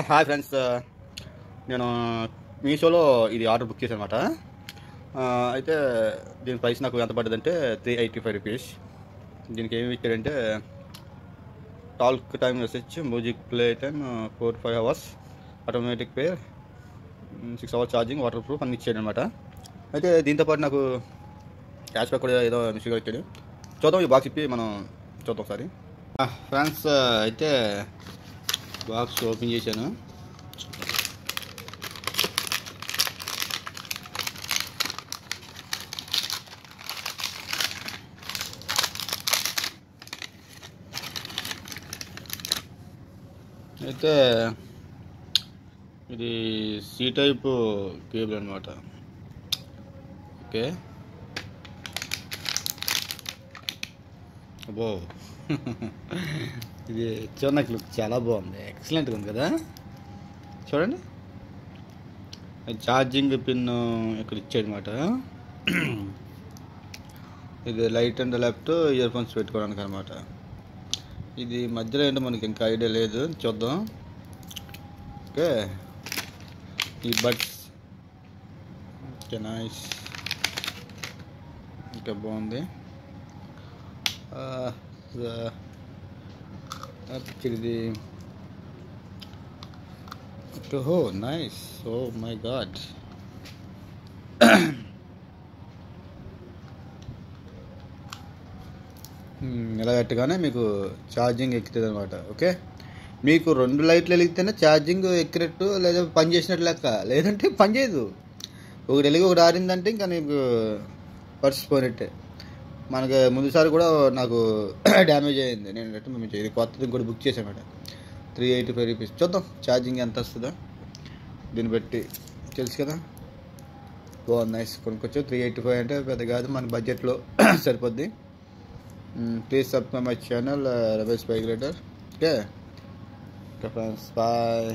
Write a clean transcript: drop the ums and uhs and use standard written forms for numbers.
Hi friends, నేను మీషోలో ఇది ఆర్డర్ బుక్ చేశాను అనమాట. అయితే దీని ప్రైస్ నాకు ఎంత పడ్డదంటే ₹385. దీనికి ఏమి ఇచ్చాడంటే talk time message, music play time 4-5 hours, automatic pay, 6 hours charging, water proof అన్ని ఇచ్చాడు అనమాట. అయితే దీంతోపాటు నాకు క్యాష్ బ్యాక్ కూడా ఏదో మిస్గా ఇచ్చాడు. చూద్దాం, ఈ బాక్స్ ఇప్పి మనం చూద్దాం ఒకసారి. ఫ్రెండ్స్, అయితే బాక్స్ ఓపెన్ చేశాను. అయితే ఇది సి టైప్ కేబుల్ అనమాట. ఓకే, అబ్బో ఇది చూడడానికి లుక్ చాలా బాగుంది, ఎక్సలెంట్గా ఉంది కదా. చూడండి, ఛార్జింగ్ పిన్ ఇక్కడ ఇచ్చాడు అనమాట. ఇది light and left ear phones పెట్టుకోవడానికి అనమాట. ఇది మధ్యలో ఏంటో మనకి ఇంకా ఐడియా లేదు, చూద్దాం. ఓకే, ఈ బడ్స్ ఓకే, నైస్, ఇంకా బాగుంది. ఇది ఓహో నైస్, ఓ మై గాడ్. ఇలా పెట్టగానే మీకు ఛార్జింగ్ ఎక్కుతుంది అనమాట. ఓకే, మీకు 2 లైట్లు వెలిగితేనే ఛార్జింగ్ ఎక్కినట్టు, లేదా పని చేసినట్టు లెక్క, లేదంటే పని చేయదు. ఒకటి వెలిగి ఒకటి ఆరిందంటే ఇంకా నీకు పరిచిపోయినట్టే. మనకి ముందుసారి కూడా నాకు డ్యామేజ్ అయ్యింది. నేను రిటర్న్ ఇది కొత్తది ఇంకోటి బుక్ చేశాను అనమాట. ₹385. చూద్దాం ఛార్జింగ్ ఎంత వస్తుందో, దీన్ని బట్టి తెలుసు కదా. బాగుంది, నైస్, కొనుక్కొచ్చు. 385 అంటే పెద్ద కాదు, మన బడ్జెట్లో సరిపోద్ది. Please subscribe my channel, Ramesh bike rider. Okay friends, bye.